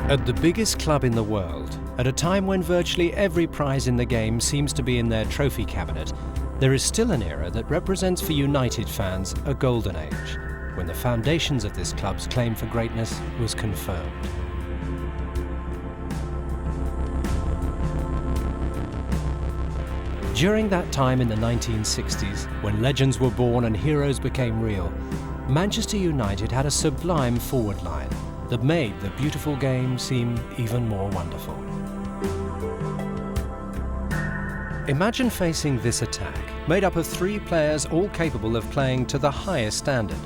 At the biggest club in the world, at a time when virtually every prize in the game seems to be in their trophy cabinet, there is still an era that represents for United fans a golden age, when the foundations of this club's claim for greatness was confirmed. During that time in the 1960s, when legends were born and heroes became real, Manchester United had a sublime forward line that made the beautiful game seem even more wonderful. Imagine facing this attack, made up of three players all capable of playing to the highest standard,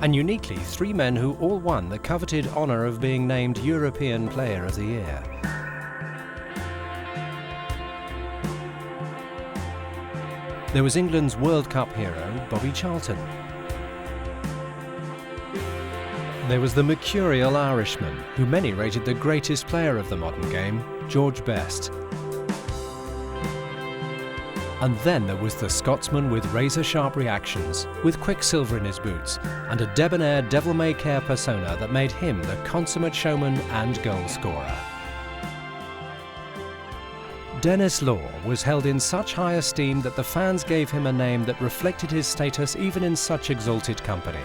and uniquely three men who all won the coveted honour of being named European Player of the Year. There was England's World Cup hero, Bobby Charlton. There was the mercurial Irishman, who many rated the greatest player of the modern game, George Best. And then there was the Scotsman with razor-sharp reactions, with quicksilver in his boots, and a debonair devil-may-care persona that made him the consummate showman and goal-scorer. Denis Law was held in such high esteem that the fans gave him a name that reflected his status even in such exalted company.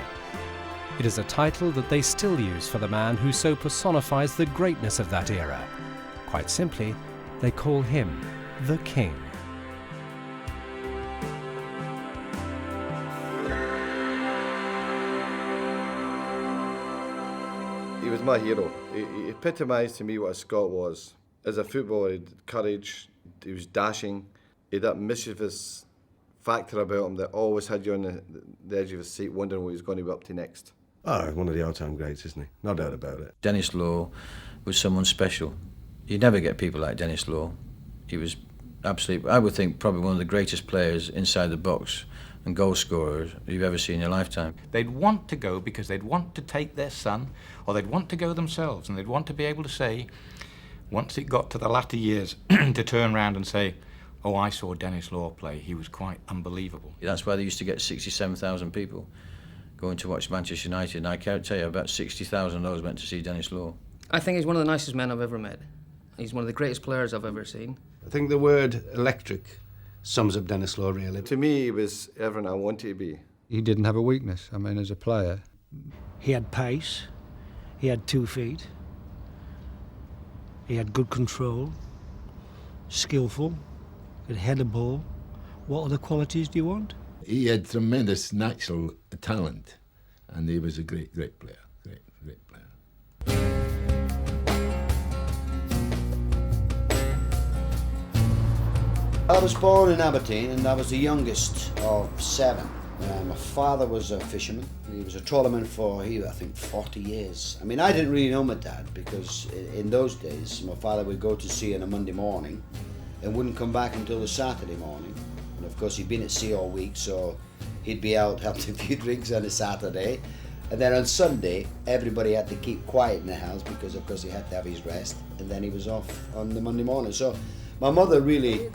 It is a title that they still use for the man who so personifies the greatness of that era. Quite simply, they call him the King. He was my hero. He epitomised to me what a Scot was. As a footballer, he had courage, he was dashing, he had that mischievous factor about him that always had you on the edge of his seat wondering what he was going to be up to next. Oh, one of the all-time greats, isn't he? No doubt about it. Denis Law was someone special. You'd never get people like Denis Law. He was absolutely, I would think, probably one of the greatest players inside the box and goal scorers you've ever seen in your lifetime. They'd want to go because they'd want to take their son, or they'd want to go themselves, and they'd want to be able to say, once it got to the latter years, to turn around and say, oh, I saw Denis Law play, he was quite unbelievable. That's why they used to get 67,000 people going to watch Manchester United, and I can't tell you, about 60,000 of those went to see Denis Law. I think he's one of the nicest men I've ever met. He's one of the greatest players I've ever seen. I think the word electric sums up Denis Law, really. To me, he was everything I wanted to be. He didn't have a weakness, I mean, as a player. He had pace, he had 2 feet, he had good control, skillful, could head a ball. What other qualities do you want? He had tremendous natural talent, and he was a great player. Great player. I was born in Aberdeen, and I was the youngest of 7. My father was a fisherman. He was a trawlerman for, I think, 40 years. I mean, I didn't really know my dad, because in those days, my father would go to sea on a Monday morning and wouldn't come back until the Saturday morning. And of course, he'd been at sea all week, so he'd be out having a few drinks on a Saturday. And then on Sunday, everybody had to keep quiet in the house because, of course, he had to have his rest. And then he was off on the Monday morning. So my mother really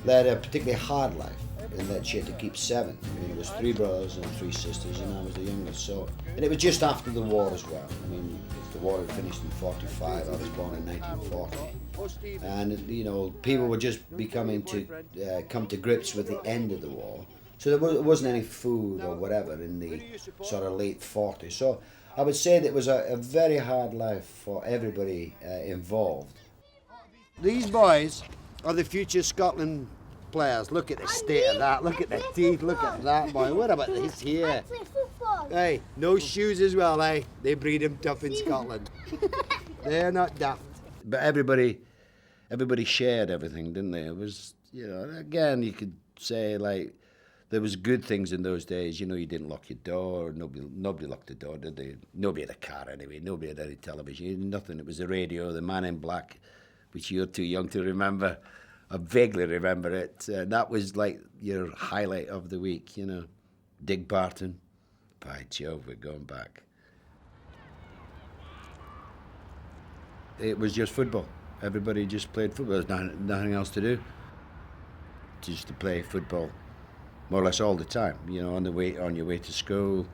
led a particularly hard life in that she had to keep 7. I mean, it was 3 brothers and 3 sisters, and I was the youngest. So, and it was just after the war as well. I mean, the war had finished in 45. I was born in 1940. And, you know, people were just becoming to come to grips with the end of the war. So there wasn't any food or whatever in the sort of late 40s. So I would say that it was a very hard life for everybody involved. These boys are the future Scotland players. Look at the state of that. Look at the teeth. Look at that, boy. What about this here? Hey, no shoes as well, eh? They breed them tough in Scotland. They're not daft. But everybody shared everything, didn't they? It was, you know, again, you could say, like, there was good things in those days. You know, you didn't lock your door. Nobody locked the door, did they? Nobody had a car anyway. Nobody had any television. Nothing. It was the radio, the Man in Black, which you're too young to remember. I vaguely remember it. That was like your highlight of the week, you know. Dig Barton. By Jove, we're going back. It was just football. Everybody just played football. There was nothing else to do. Just to play football, more or less all the time. You know, on your way to school,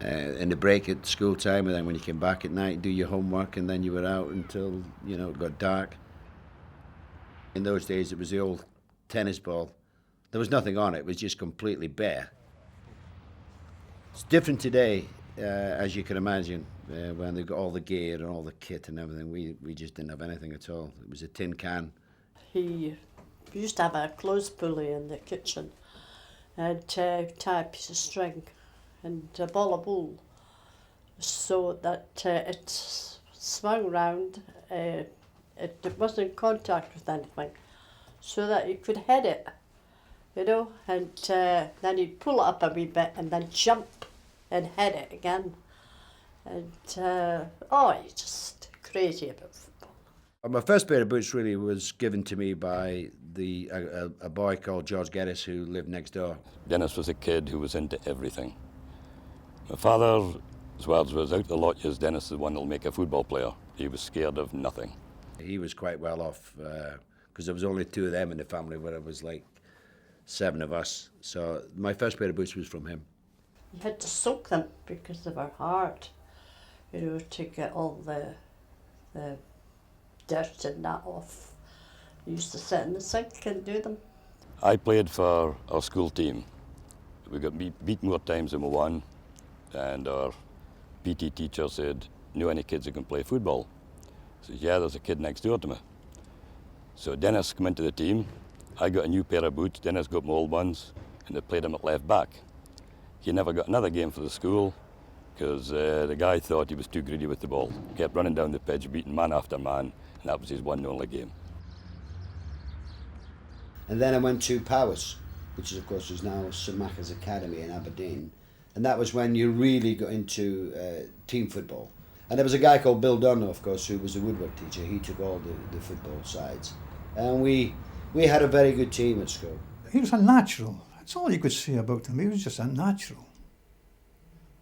in the break at school time, and then when you came back at night, do your homework, and then you were out until, you know, it got dark. In those days, it was the old tennis ball. There was nothing on it. It was just completely bare. It's different today, as you can imagine, when they've got all the gear and all the kit and everything. We just didn't have anything at all. It was a tin can. He used to have a clothes pulley in the kitchen and tie a piece of string and a ball of wool so that it swung round, it wasn't in contact with anything, so that you could head it, you know, and then you'd pull it up a wee bit and then jump and head it again. And, you're just crazy about football. My first pair of boots really was given to me by a boy called George Geddes who lived next door. Dennis was a kid who was into everything. My father's words was, out the lot years, Dennis is the one that'll make a football player. He was scared of nothing. He was quite well off because there was only 2 of them in the family, where it was like 7 of us. So my first pair of boots was from him. You had to soak them because they were hard, you know, to get all the dirt and that off. We used to sit in the sink and do them. I played for our school team. We got beaten more times than we won, and our PT teacher said, "Know any kids who can play football?" I said, "Yeah, there's a kid next door to me." So Dennis came into the team. I got a new pair of boots, Dennis got my old ones, and they played him at left back. He never got another game for the school because the guy thought he was too greedy with the ball. He kept running down the pitch, beating man after man, and that was his one and only game. And then I went to Powys, which is, of course, is now St Macca's Academy in Aberdeen. And that was when you really got into team football. And there was a guy called Bill Dunno, of course, who was a woodwork teacher. He took all the football sides. And we had a very good team at school. He was a natural. That's all you could say about him. He was just a natural.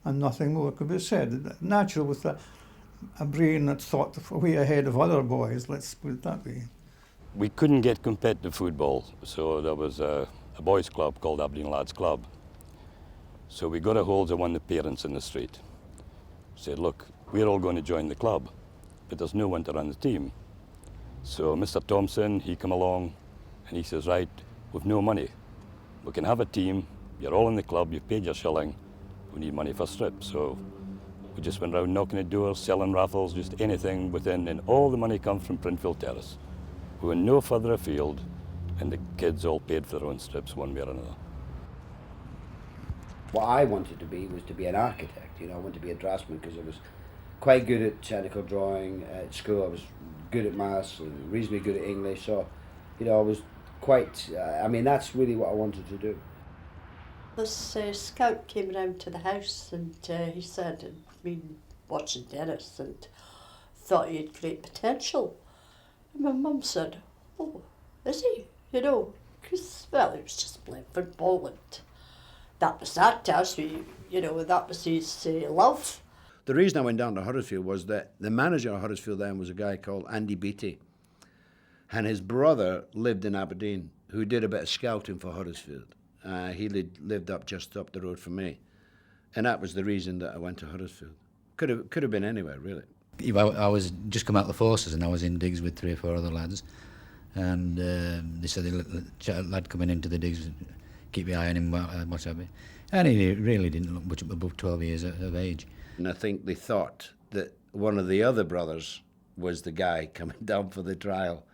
And nothing more could be said. Natural with a brain that thought way ahead of other boys, let's put it that way. We couldn't get competitive football, so there was a boys' club called Aberdeen Lads Club. So we got a hold of one of the parents in the street. Said, "Look, we're all going to join the club, but there's no one to run the team." So Mr. Thompson, he come along and he says, "Right, we've no money. We can have a team, you're all in the club, you've paid your shilling, we need money for strips." So we just went round knocking at doors, selling raffles, just anything within, and all the money comes from Printfield Terrace. We went no further afield, and the kids all paid for their own strips one way or another. What I wanted to be was to be an architect. You know, I wanted to be a draftsman because I was quite good at technical drawing at school. I was good at maths, reasonably good at English. So, you know, I was quite, that's really what I wanted to do. This scout came round to the house and he said he'd been watching Dennis and thought he had great potential. And my mum said, "Oh, is he?" You know, because, well, he was just playing football and that was that to us, you know, that was his love. The reason I went down to Huddersfield was that the manager of Huddersfield then was a guy called Andy Beattie. And his brother lived in Aberdeen, who did a bit of scouting for Huddersfield. He lived just up the road from me. And that was the reason that I went to Huddersfield. Could have been anywhere, really. I was just come out of the forces and I was in digs with 3 or 4 other lads. And they said, "The lad coming into the digs, keep your eye on him, whatever." And he really didn't look much above 12 years of age. And I think they thought that one of the other brothers was the guy coming down for the trial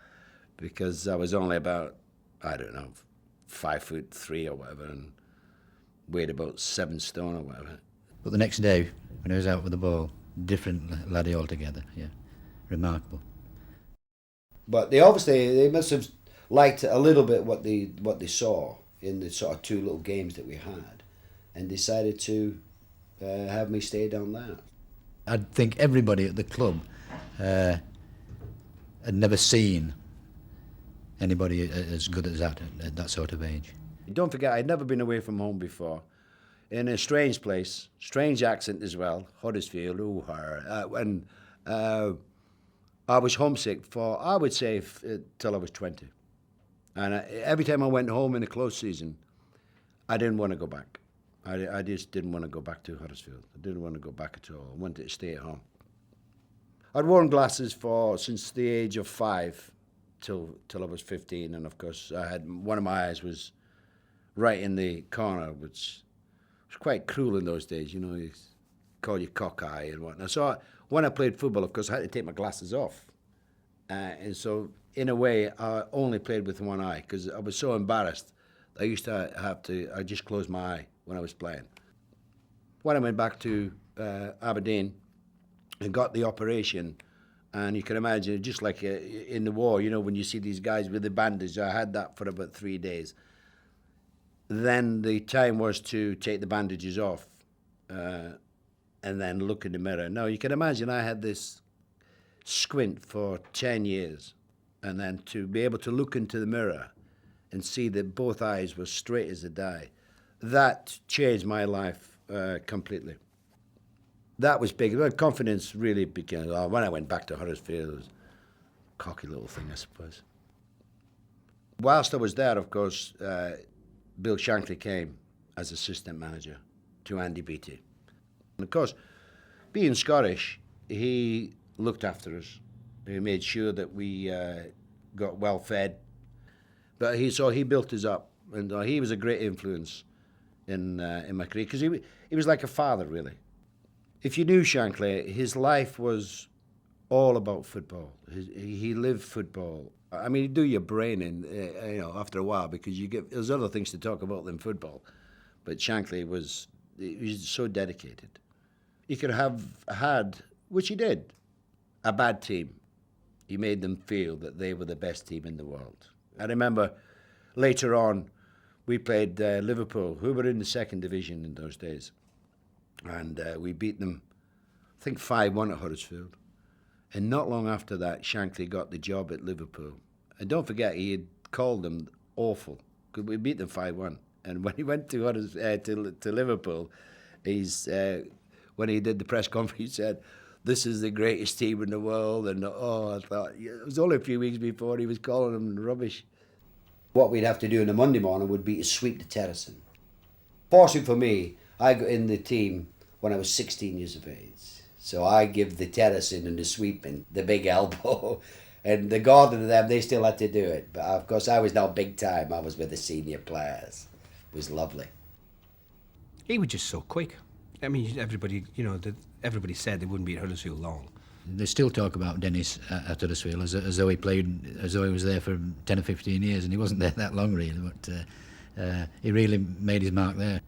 because I was only about, 5'3" or whatever, and weighed about 7 stone or whatever. But the next day, when I was out with the ball, different laddie altogether, yeah. Remarkable. But they must have liked a little bit what they saw in the sort of 2 little games that we had and decided to have me stay down there. I think everybody at the club had never seen anybody as good as that at that sort of age. Don't forget, I'd never been away from home before. In a strange place, strange accent as well, Huddersfield, and I was homesick for, I would say, till I was 20. And every time I went home in the close season, I didn't want to go back. I just didn't want to go back to Huddersfield. I didn't want to go back at all. I wanted to stay at home. I'd worn glasses since the age of 5 till I was 15, and of course I had one of my eyes was right in the corner, which was quite cruel in those days. You know, you call you cock eye and whatnot. So when I played football, of course, I had to take my glasses off, and so in a way I only played with one eye because I was so embarrassed. I used to I just closed my eye when I was playing. When I went back to Aberdeen and got the operation, and you can imagine, just like in the war, you know, when you see these guys with the bandage, I had that for about 3 days. Then the time was to take the bandages off and then look in the mirror. Now, you can imagine I had this squint for 10 years, and then to be able to look into the mirror and see that both eyes were straight as a die, that changed my life completely. That was big. Well, confidence really began. When I went back to Huddersfield, it was a cocky little thing, I suppose. Whilst I was there, of course, Bill Shankly came as assistant manager to Andy Beattie. And of course, being Scottish, he looked after us. He made sure that we got well fed. But he built us up, and he was a great influence in my career because he was like a father, really. If you knew Shankly, his life was all about football. He lived football. I mean, you do your brain in, after a while because there's other things to talk about than football. But Shankly was so dedicated. He could have had, which he did, a bad team. He made them feel that they were the best team in the world. I remember later on, we played Liverpool, who were in the second division in those days. And we beat them, I think 5-1 at Huddersfield. And not long after that, Shankly got the job at Liverpool. And don't forget, he had called them awful, because we beat them 5-1. And when he went to Liverpool, when he did the press conference, he said, "This is the greatest team in the world." And I thought, it was only a few weeks before he was calling them rubbish. What we'd have to do on a Monday morning would be to sweep the terracing. Fortunately for me, I got in the team when I was 16 years of age. So I give the terracing and the sweeping the big elbow. And the Gordon and them, they still had to do it. But of course, I was now big time. I was with the senior players. It was lovely. He was just so quick. I mean, everybody said they wouldn't be at Huddersfield long. They still talk about Denis at Huddersfield as though he was there for 10 or 15 years, and he wasn't there that long, really. But he really made his mark there.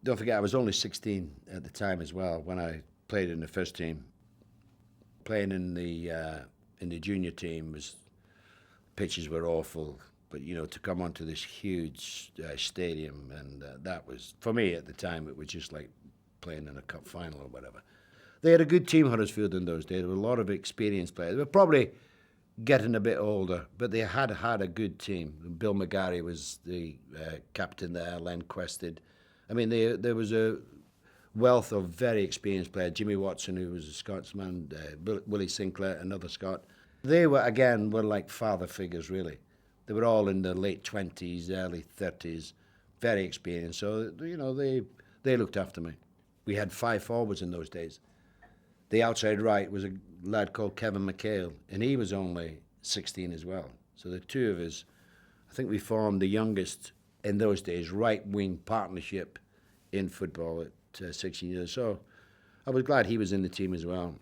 Don't forget, I was only 16 at the time as well when I played in the first team. Playing in the junior team pitches were awful, but to come onto this huge stadium, and that was, for me at the time, it was just like playing in a cup final or whatever. They had a good team, Huddersfield, in those days. There were a lot of experienced players. They were probably getting a bit older, but they had a good team. Bill McGarry was the captain there, Len Quested. I mean, there was a wealth of very experienced players. Jimmy Watson, who was a Scotsman, Willie Sinclair, another Scot. They were like father figures, really. They were all in their late 20s, early 30s, very experienced. So, they looked after me. We had 5 forwards in those days. The outside right was a lad called Kevin McHale, and he was only 16 as well. So the two of us, I think we formed the youngest, in those days, right-wing partnership in football at 16 years. So I was glad he was in the team as well.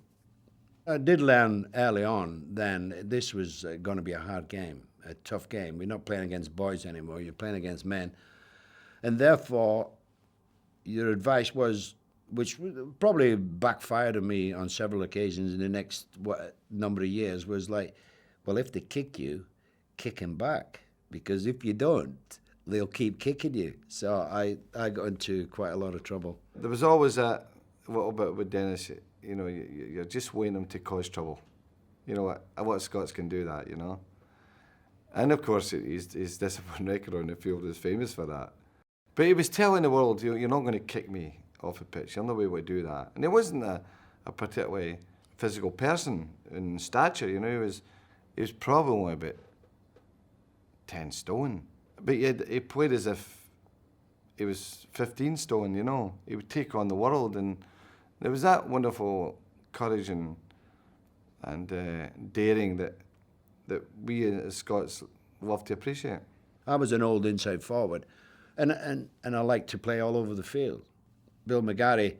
I did learn early on then this was going to be a hard game, a tough game. We're not playing against boys anymore, you're playing against men. And therefore, your advice was, which probably backfired on me on several occasions in the next number of years, was like, well, if they kick you, kick him back. Because if you don't, they'll keep kicking you. So I got into quite a lot of trouble. There was always a little bit with Denis, you're just waiting him to cause trouble. What Scots can do that, And of course, his discipline record on the field is famous for that. But he was telling the world, you're not going to kick me off the pitch. You're not going to do that. And he wasn't a particularly physical person in stature. He was probably only about 10 stone. But he played as if he was 15 stone, you know. He would take on the world, and there was that wonderful courage and daring that we as Scots love to appreciate. I was an old inside forward, and I liked to play all over the field. Bill McGarry,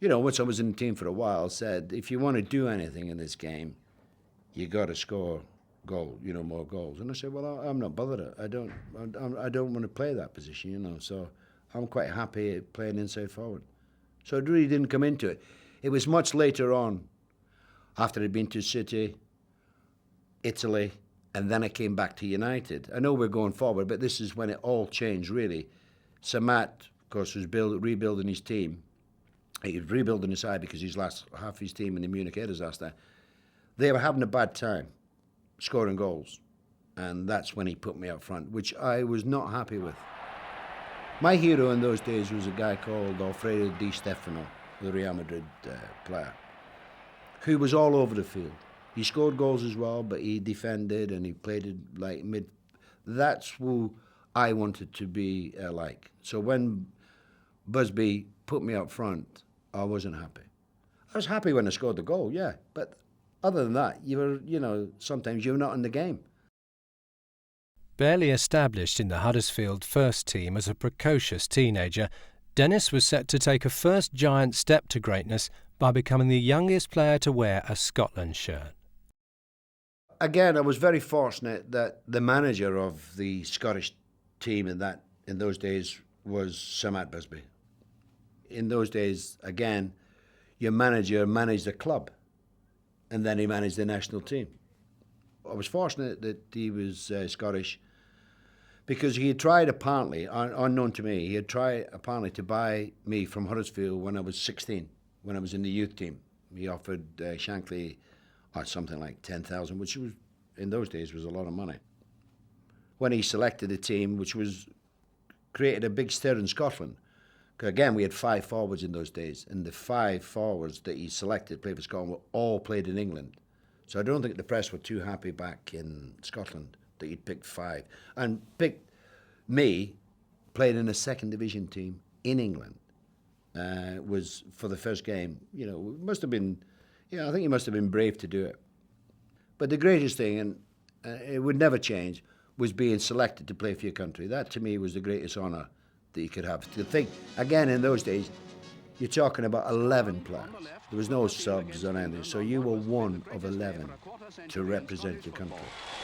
you know, once I was in the team for a while, said, if you want to do anything in this game, you got to score goal, you know, more goals. And I said, well, I'm not bothered. I don't want to play that position, you know. So I'm quite happy playing inside forward. So it really didn't come into it. It was much later on, after I'd been to City, Italy, and then I came back to United. I know we're going forward, but this is when it all changed, really. Sir Matt, of course, was rebuilding his team. He was rebuilding his side because he's lost half his team in the Munich Air disaster. They were having a bad time scoring goals, and that's when he put me up front, which I was not happy with. My hero in those days was a guy called Alfredo Di Stefano, the Real Madrid player, who was all over the field. He scored goals as well, but he defended and he played it like mid. That's who I wanted to be like. So when Busby put me up front, I wasn't happy. I was happy when I scored the goal, yeah, but other than that, sometimes you're not in the game. Barely established in the Huddersfield first team as a precocious teenager, Denis was set to take a first giant step to greatness by becoming the youngest player to wear a Scotland shirt. Again, I was very fortunate that the manager of the Scottish team in those days was Sir Matt Busby. In those days, again, your manager managed the club, and then he managed the national team. I was fortunate that he was Scottish, because he had tried, apparently, unknown to me, he had tried apparently to buy me from Huddersfield when I was 16, when I was in the youth team. He offered Shankly something like 10,000, which was, in those days, was a lot of money. When he selected a team, which was created a big stir in Scotland, because again, we had 5 forwards in those days, and the 5 forwards that he selected played for Scotland were all played in England. So I don't think the press were too happy back in Scotland that he'd picked 5. And picked me, played in a second division team in England, was for the first game. You know, it must have been, I think he must have been brave to do it. But the greatest thing, and it would never change, was being selected to play for your country. That to me was the greatest honour that you could have. To think, again, in those days, you're talking about 11 players. There was no subs or anything, so you were one of 11 to represent your country.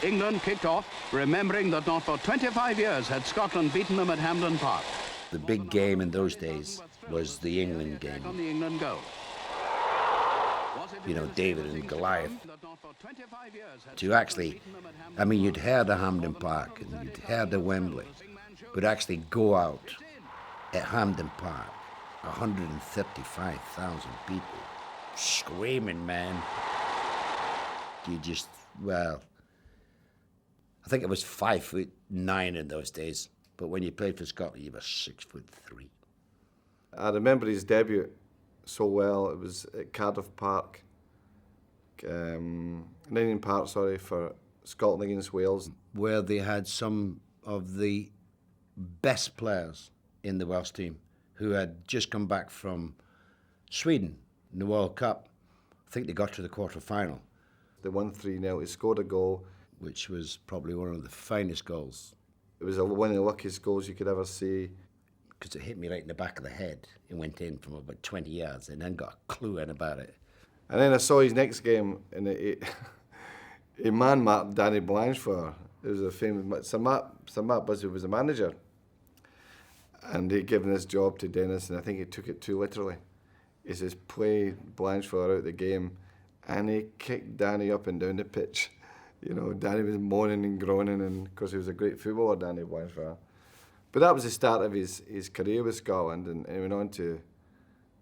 England kicked off, remembering that not for 25 years had Scotland beaten them at Hampden Park. The big game in those days was the England game. On the England goal. You know, David and Goliath. To actually, I mean, you'd heard of Hampden Park and you'd heard of Wembley, but actually go out at Hampden Park, 135,000 people, screaming, man. You just, well, I think it was 5'9" in those days, but when you played for Scotland, you were 6'3". I remember his debut so well. It was at Cardiff Park, Ninian Park, for Scotland against Wales, where they had some of the best players in the Welsh team who had just come back from Sweden in the World Cup. I think they got to the quarter-final. They won 3-0. He scored a goal, which was probably one of the finest goals. It was one of the luckiest goals you could ever see. Because it hit me right in the back of the head. It went in from about 20 yards and then got a clue in about it. And then I saw his next game, and he man-marked Danny Blanchflower. It was a famous... Sir Matt Busby was a manager, and he'd given this job to Denis, and I think he took it too literally. He says, play Blanchflower out the game, and he kicked Danny up and down the pitch. You know, Danny was moaning and groaning, and of course he was a great footballer, Danny Blanchflower. But that was the start of his career with Scotland, and he went on to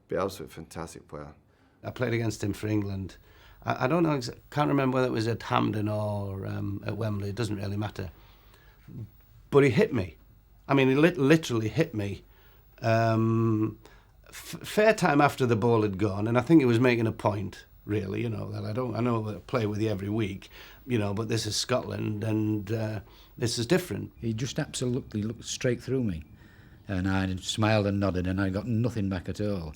be an absolutely fantastic player. I played against him for England. I don't know, can't remember whether it was at Hampden or at Wembley, it doesn't really matter. But he hit me. I mean, he literally hit me. Fair time after the ball had gone, and I think he was making a point, really, you know, that I know that I play with you every week, you know, but this is Scotland, and this is different. He just absolutely looked straight through me. And I smiled and nodded, and I got nothing back at all.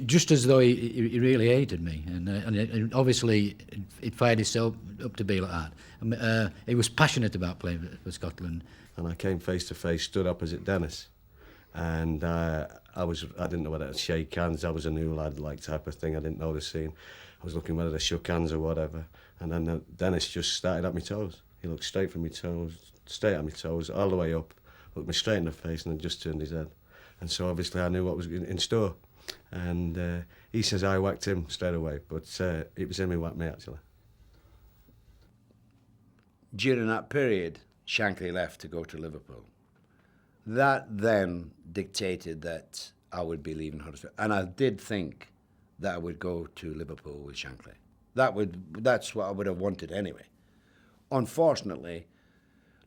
Just as though he really hated me, and obviously it fired itself up to be like that. He was passionate about playing for Scotland. And I came face to face, stood opposite Denis, and I didn't know whether to shake hands. I was a new lad, like type of thing. I didn't know the scene. I was looking whether to shook hands or whatever, and then Denis just started at my toes. He looked straight from my toes, straight at my toes, all the way up, looked me straight in the face, and then just turned his head. And so obviously I knew what was in store. And he says I whacked him straight away, but it was him who whacked me, actually. During that period, Shankly left to go to Liverpool. That then dictated that I would be leaving Huddersfield. And I did think that I would go to Liverpool with Shankly. That's what I would have wanted anyway. Unfortunately,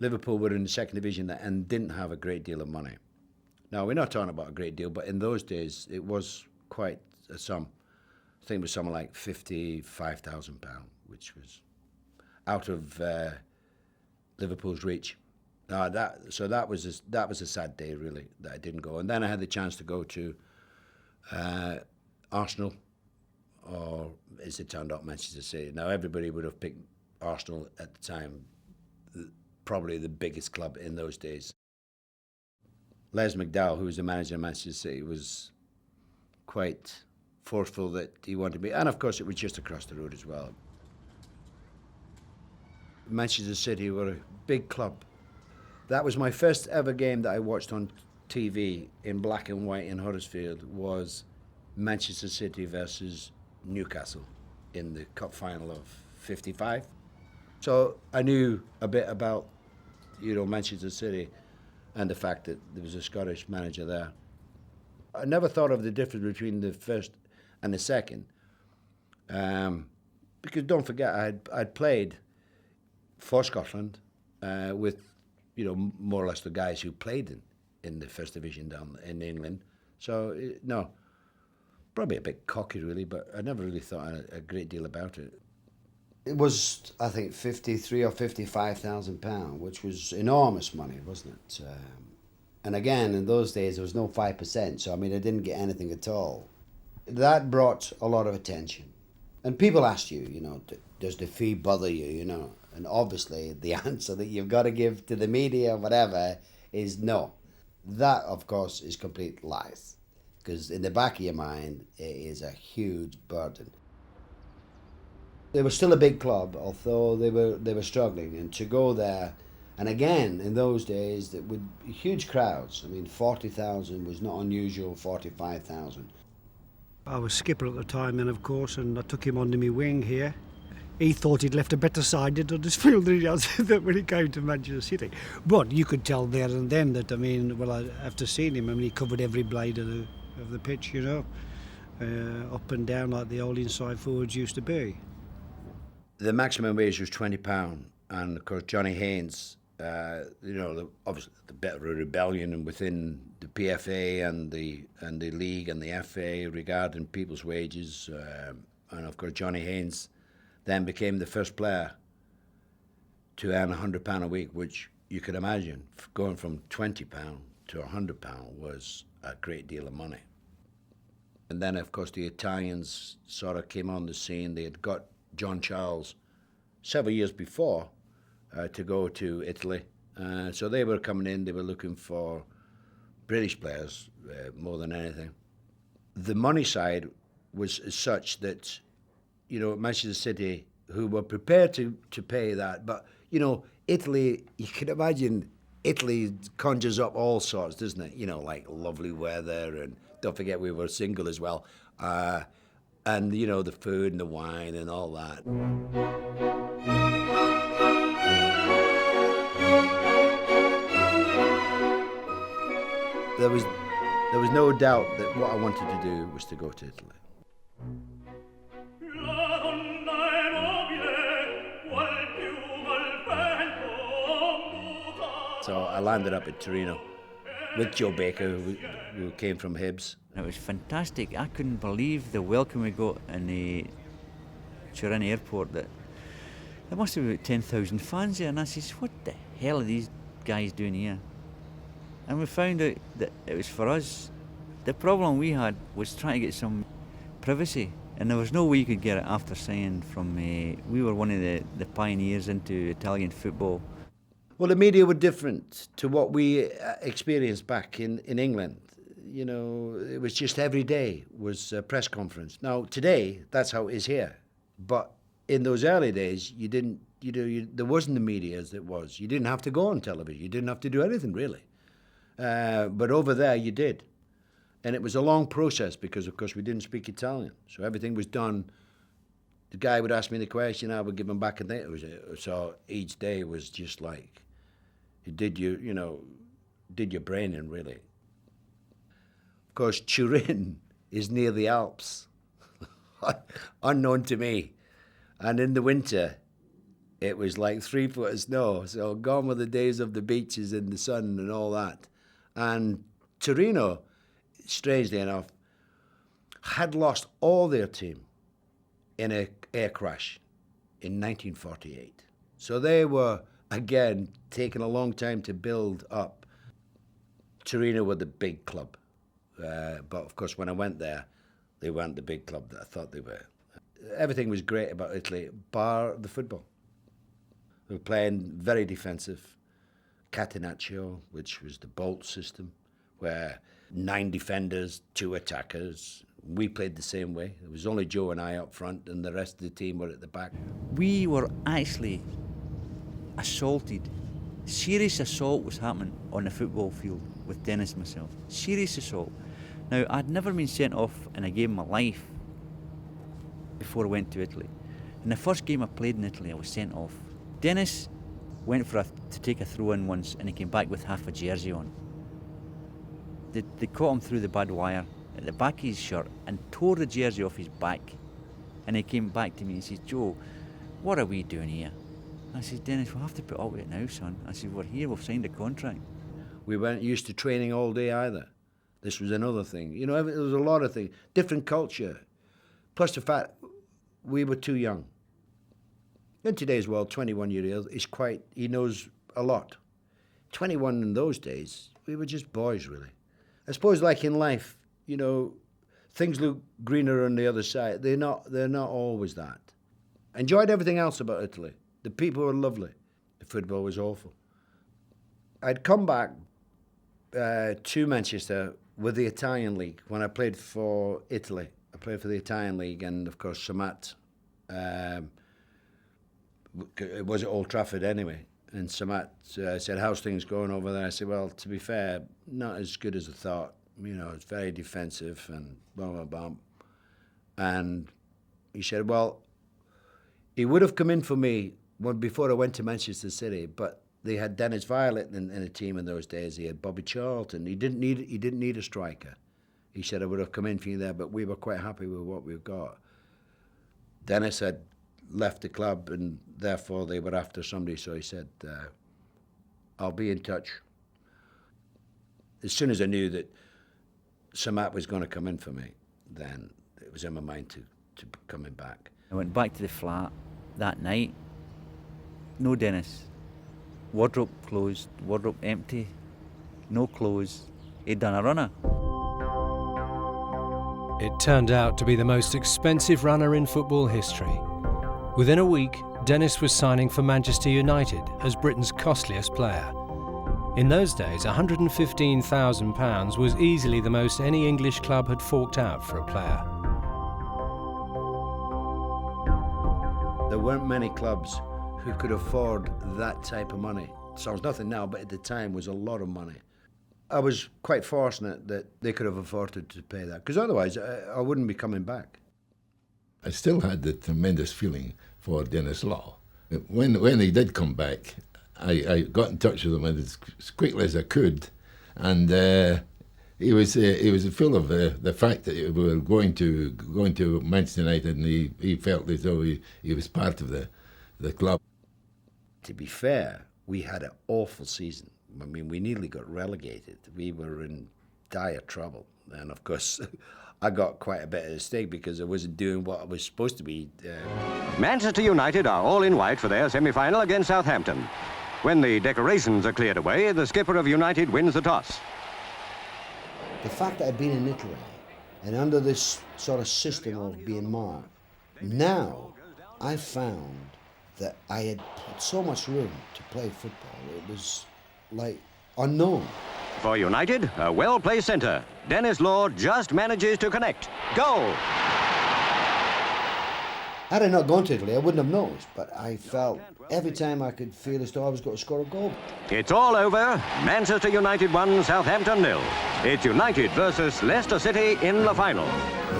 Liverpool were in the second division and didn't have a great deal of money. Now, we're not talking about a great deal, but in those days, it was quite a sum. I think it was something like £55,000, which was out of Liverpool's reach. So that was a sad day, really, that I didn't go. And then I had the chance to go to Arsenal, or as it turned out, Manchester City. Now, everybody would have picked Arsenal at the time, probably the biggest club in those days. Les McDowell, who was the manager of Manchester City, was quite forceful that he wanted me, and of course it was just across the road as well. Manchester City were a big club. That was my first ever game that I watched on TV in black and white in Huddersfield, was Manchester City versus Newcastle in the cup final of '55. So I knew a bit about, Manchester City, and the fact that there was a Scottish manager there. I never thought of the difference between the first and the second, because don't forget, I'd played for Scotland with, more or less the guys who played in the first division down in England. So, no, probably a bit cocky, really, but I never really thought a great deal about it. It was, I think, £53,000 or £55,000, which was enormous money, wasn't it? And again, in those days, there was no 5%, so I didn't get anything at all. That brought a lot of attention. And people asked you, does the fee bother you, And obviously, the answer that you've got to give to the media or whatever is no. That, of course, is complete lies. Because in the back of your mind, it is a huge burden. They were still a big club, although they were struggling, and to go there, and again in those days, with huge crowds. 40,000 was not unusual. 45,000. I was skipper at the time, then, of course, and I took him under my wing here. He thought he'd left a better side in Huddersfield than he has when he came to Manchester City. But you could tell there and then that, after seeing him, he covered every blade of the pitch, up and down like the old inside forwards used to be. The maximum wage was £20, and of course Johnny Haynes, obviously the bit of a rebellion within the PFA and the league and the FA regarding people's wages, and of course Johnny Haynes then became the first player to earn £100 a week, which you could imagine going from £20 to £100 was a great deal of money. And then of course the Italians sort of came on the scene. They had got John Charles several years before to go to Italy. So they were coming in, they were looking for British players more than anything. The money side was such that, Manchester City, who were prepared to pay that, but, Italy, you can imagine Italy conjures up all sorts, doesn't it? Like lovely weather, and don't forget we were single as well. And, the food and the wine and all that. There was no doubt that what I wanted to do was to go to Italy. So I landed up at Torino with Joe Baker, who came from Hibs. It was fantastic. I couldn't believe the welcome we got in the Trinity airport. That there must have been about 10,000 fans there, and I says, what the hell are these guys doing here? And we found out that it was for us. The problem we had was trying to get some privacy, and there was no way you could get it after signing from... we were one of the pioneers into Italian football. Well, the media were different to what we experienced back in England. You know, it was just every day was a press conference. Now, today, that's how it is here. But in those early days, there wasn't the media as it was. You didn't have to go on television. You didn't have to do anything, really. But over there, you did. And it was a long process because, of course, we didn't speak Italian. So everything was done. The guy would ask me the question, I would give him back a thing. So each day was just like, it did your brain in, really. Of course, Turin is near the Alps, unknown to me. And in the winter, it was like 3 foot of snow. So gone were the days of the beaches and the sun and all that. And Torino, strangely enough, had lost all their team in an air crash in 1948. So they were, again, taking a long time to build up. Torino were the big club. But, of course, when I went there, they weren't the big club that I thought they were. Everything was great about Italy, bar the football. We were playing very defensive. Catenaccio, which was the Bolt system, where 9 defenders, 2 attackers. We played the same way. It was only Joe and I up front, and the rest of the team were at the back. We were actually assaulted. Serious assault was happening on the football field with Denis and myself. Serious assault. Now, I'd never been sent off in a game of my life before I went to Italy. In the first game I played in Italy, I was sent off. Denis went to take a throw-in once, and he came back with half a jersey on. They caught him through the bad wire at the back of his shirt and tore the jersey off his back. And he came back to me and said, Joe, what are we doing here? I said, Denis, we'll have to put up with it now, son. I said, we're here, we've signed a contract. We weren't used to training all day either. This was another thing. You know, there was a lot of things. Different culture. Plus the fact we were too young. In today's world, 21-year-old is he knows a lot. 21 in those days, we were just boys, really. I suppose, like in life, you know, things look greener on the other side. They're not always that. I enjoyed everything else about Italy. The people were lovely. The football was awful. I'd come back to Manchester with the Italian League when I played for Italy. I played for the Italian League, and of course Samat. It was at Old Trafford anyway. And Samat said, how's things going over there? I said, well, to be fair, not as good as I thought. You know, it's very defensive and blah, blah, blah. And he said, well, he would have come in for me before I went to Manchester City, but they had Dennis Violet in a team in those days. He had Bobby Charlton. He didn't need a striker. He said, I would have come in for you there, but we were quite happy with what we've got. Dennis had left the club, and therefore they were after somebody, so he said, I'll be in touch. As soon as I knew that Samat was going to come in for me, then it was in my mind to coming back. I went back to the flat that night. No Denis. Wardrobe closed, wardrobe empty, no clothes. He'd done a runner. It turned out to be the most expensive runner in football history. Within a week, Denis was signing for Manchester United as Britain's costliest player. In those days, £115,000 was easily the most any English club had forked out for a player. There weren't many clubs who could afford that type of money. Sounds nothing now, but at the time was a lot of money. I was quite fortunate that they could have afforded to pay that, because otherwise I wouldn't be coming back. I still had the tremendous feeling for Denis Law. When he did come back, I got in touch with him as quickly as I could, and he was full of the fact that we were going to Manchester United, and he felt as though he was part of the club. To be fair, we had an awful season. I mean, we nearly got relegated. We were in dire trouble, and of course, I got quite a bit of a stake because I wasn't doing what I was supposed to be. Manchester United are all in white for their semi-final against Southampton. When the decorations are cleared away, the skipper of United wins the toss. The fact that I've been in Italy and under this sort of system of being marked, now I found that I had put so much room to play football. It was like unknown. For United, a well-placed centre. Denis Law just manages to connect. Goal! Had I not gone to Italy, I wouldn't have noticed, but I felt every time I could feel as though I was going to score a goal. It's all over. Manchester United 1, Southampton 0. It's United versus Leicester City in the final.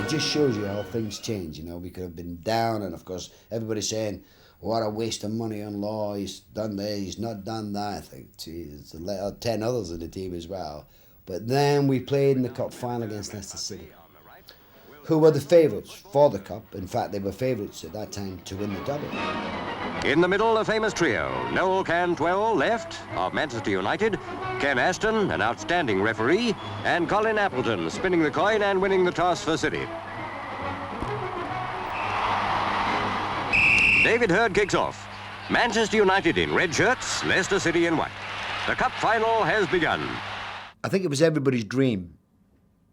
It just shows you how things change, you know. We could have been down, and of course, everybody's saying, what a waste of money on Law, he's done this, he's not done that. I think, geez, there are 10 others in the team as well. But then we played in the cup final against Leicester City, who were the favourites for the cup. In fact, they were favourites at that time to win the double. In the middle, a famous trio. Noel Cantwell, left, of Manchester United, Ken Ashton, an outstanding referee, and Colin Appleton, spinning the coin and winning the toss for City. David Hurd kicks off. Manchester United in red shirts, Leicester City in white. The cup final has begun. I think it was everybody's dream,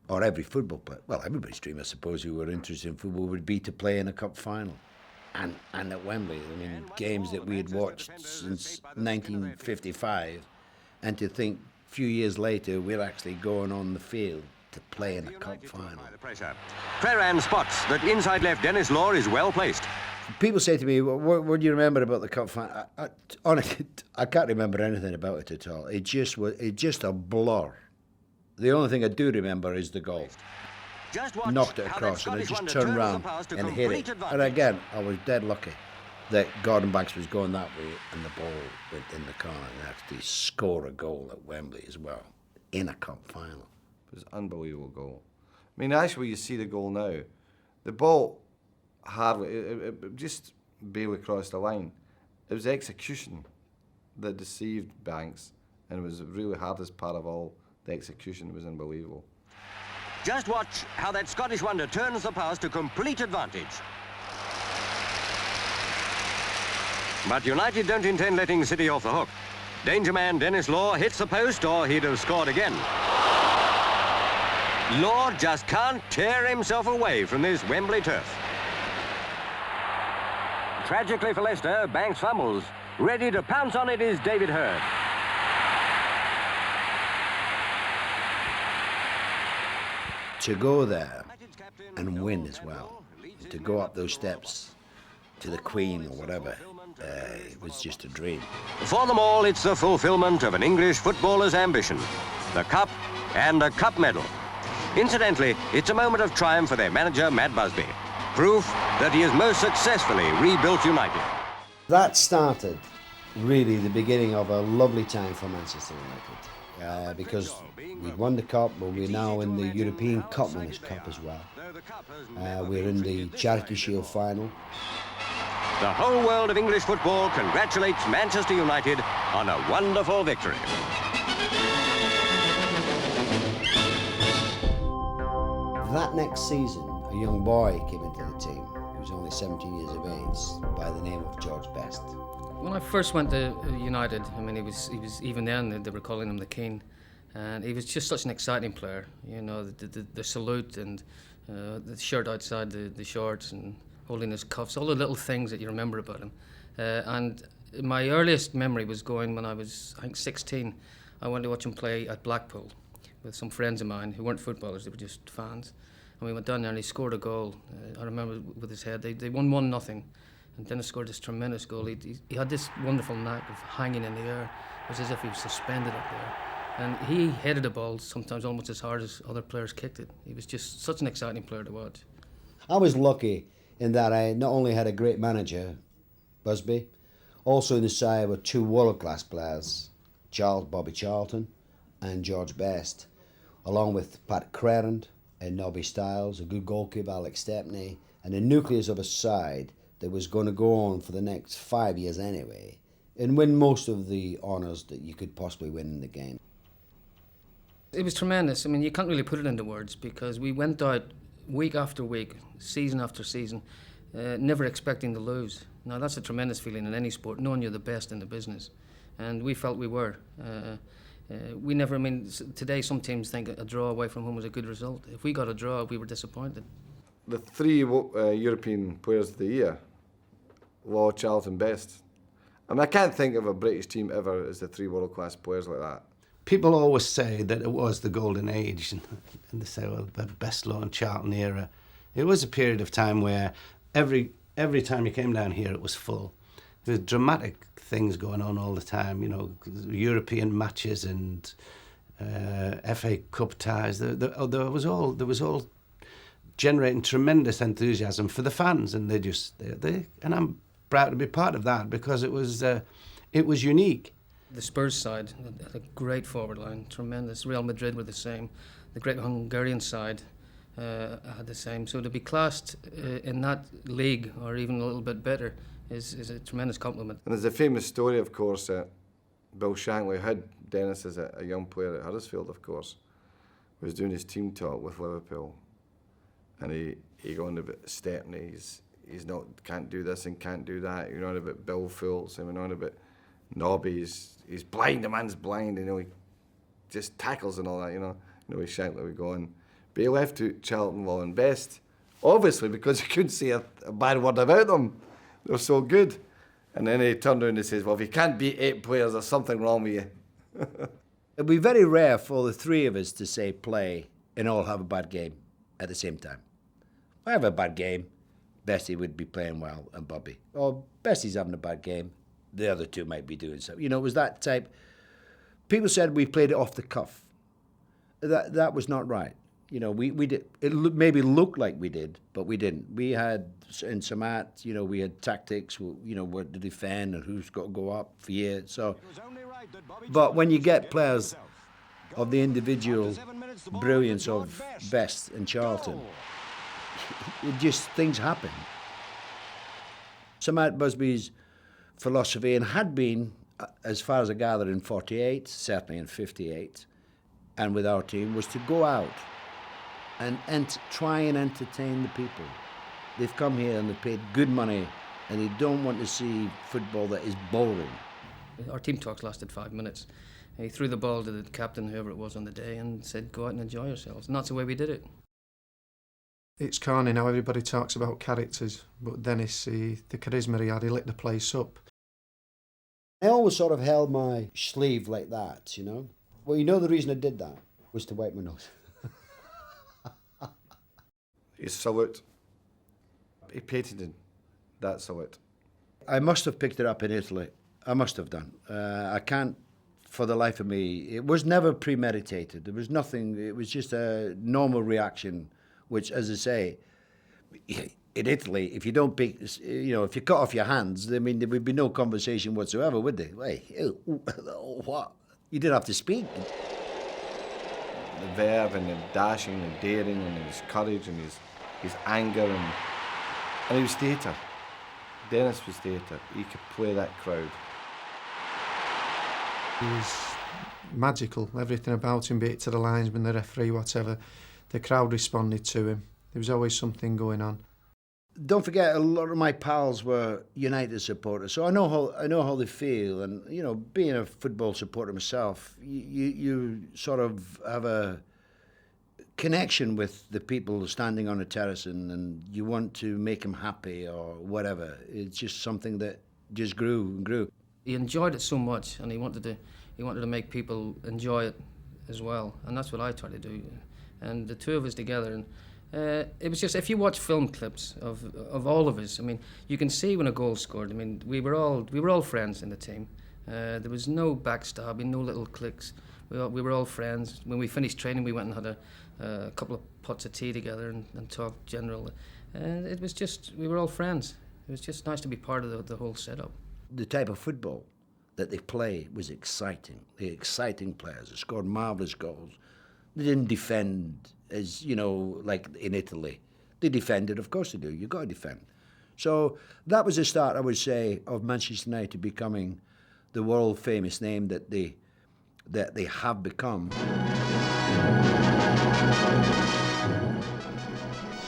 or every football player, well, everybody's dream, I suppose, who were interested in football, would be to play in a cup final. And at Wembley, I mean, games that we had watched since 1955, and to think a few years later we're actually going on the field to play in a cup final. Ferran spots that inside left Denis Law is well placed. People say to me, what do you remember about the cup final? Honestly, I can't remember anything about it at all. It's just a blur. The only thing I do remember is the goal. Knocked it across and I just turned around and hit it. And again, I was dead lucky that Gordon Banks was going that way and the ball went in the corner and actually score a goal at Wembley as well, in a cup final. It was an unbelievable goal. I mean, actually, you see the goal now. The ball hardly, it just barely crossed the line. It was execution that deceived Banks, and it was the really hardest part of all. The execution was unbelievable. Just watch how that Scottish wonder turns the pass to complete advantage. But United don't intend letting City off the hook. Danger man Denis Law hits the post, or he'd have scored again. Law just can't tear himself away from this Wembley turf. Tragically for Leicester, Banks fumbles. Ready to pounce on it is David Hurd. To go there and win as well, to go up those steps to the Queen or whatever, it was just a dream. For them all, it's the fulfilment of an English footballer's ambition. The cup and a cup medal. Incidentally, it's a moment of triumph for their manager, Matt Busby. Proof that he has most successfully rebuilt United. That started really the beginning of a lovely time for Manchester United. Because we'd won the cup, but we're now in the European Cup Winners' Cup as well. We're in the Charity Shield final. The whole world of English football congratulates Manchester United on a wonderful victory. That next season, a young boy came into the team. He was only 17 years of age, by the name of George Best. When I first went to United, I mean, he was even then they were calling him the King, and he was just such an exciting player. You know, the salute and the shirt outside the shorts and holding his cuffs, all the little things that you remember about him. And my earliest memory was going when I was, I think, 16. I went to watch him play at Blackpool with some friends of mine who weren't footballers; they were just fans. And we went down there and he scored a goal. I remember with his head. They won 1-0. And Dennis scored this tremendous goal. He had this wonderful knack of hanging in the air. It was as if he was suspended up there. And he headed the ball sometimes almost as hard as other players kicked it. He was just such an exciting player to watch. I was lucky in that I not only had a great manager, Busby, also in the side were two world-class players, Bobby Charlton and George Best, along with Pat Crerand and Nobby Stiles, a good goalkeeper, Alex Stepney, and the nucleus of a side that was going to go on for the next 5 years anyway, and win most of the honours that you could possibly win in the game. It was tremendous. I mean, you can't really put it into words because we went out week after week, season after season, never expecting to lose. Now, that's a tremendous feeling in any sport, knowing you're the best in the business. and we felt we were. We never, I mean, today some teams think a draw away from home was a good result. If we got a draw, we were disappointed. The three European Players of the Year, Law, Charlton, Best. I mean, I can't think of a British team ever as the three world-class players like that. People always say that it was the golden age, and they say, well, the Best Law and Charlton era. It was a period of time where every time you came down here, it was full. There was dramatic things going on all the time, you know, European matches and FA Cup ties. There was all generating tremendous enthusiasm for the fans, and and I'm proud to be part of that because it was unique. The Spurs side had a great forward line, tremendous. Real Madrid were the same. The great Hungarian side had the same. So to be classed in that league, or even a little bit better, is a tremendous compliment. And there's a famous story, of course, Bill Shankly had Dennis as a young player at Huddersfield, of course, was doing his team talk with Liverpool, and he got on about Stepney. He's not, can't do this and can't do that. You know, on about Bill Fultz, and on about Nobby. He's blind. The man's blind. You know, he just tackles and all that. You know, Shankly would go on. But he left out Charlton, Law and Best, obviously because he couldn't say a bad word about them. They were so good. And then he turned around and says, well, if you can't beat 8 players, there's something wrong with you. It'd be very rare for the three of us to say play and all have a bad game at the same time. If I have a bad game, Bessie would be playing well and Bobby. Or Bessie's having a bad game, the other two might be doing something. You know, it was that type. People said we played it off the cuff. That was not right. You know, we did. It maybe looked like we did, but we didn't. We had in Samat, you know, we had tactics. You know, what to defend and who's got to go up for years. So, but when you get players of the individual brilliance of Best and Charlton, it just things happen. Samat Busby's philosophy, and had been, as far as I gather, in 48, certainly in 58, and with our team, was to go out and try and entertain the people. They've come here and they've paid good money, and they don't want to see football that is boring. Our team talks lasted 5 minutes. He threw the ball to the captain, whoever it was on the day, and said, go out and enjoy yourselves. And that's the way we did it. It's corny now, everybody talks about characters, but Dennis, the charisma he had, he lit the place up. I always sort of held my sleeve like that, you know. Well, you know the reason I did that was to wipe my nose. His salute. He patented that salute. I must have picked it up in Italy. I must have done. I can't, for the life of me. It was never premeditated. There was nothing. It was just a normal reaction, which, as I say, in Italy, if you don't pick, you know, if you cut off your hands, I mean, there would be no conversation whatsoever, would there? Hey, what? You didn't have to speak. The verve and the dashing and daring and his courage and his anger and he was theatre. Dennis was theatre. He could play that crowd. He was magical. Everything about him, be it to the linesman, the referee, whatever, the crowd responded to him. There was always something going on. Don't forget, a lot of my pals were United supporters, so I know how they feel. And you know, being a football supporter myself, you sort of have a connection with the people standing on a terrace, and you want to make them happy or whatever. It's just something that just grew and grew. He enjoyed it so much, and he wanted to make people enjoy it as well, and that's what I try to do. And the two of us together, and it was just, if you watch film clips of all of us, I mean, you can see when a goal's scored. I mean, we were all friends in the team. There was no backstabbing, no little cliques. We were all friends. When we finished training, we went and had a couple of pots of tea together and talked general. And it was just, we were all friends. It was just nice to be part of the whole setup. The type of football that they play was exciting. The exciting players that scored marvellous goals. They didn't defend as, you know, like in Italy. They defended, of course they do. You've got to defend. So that was the start, I would say, of Manchester United becoming the world-famous name that they have become.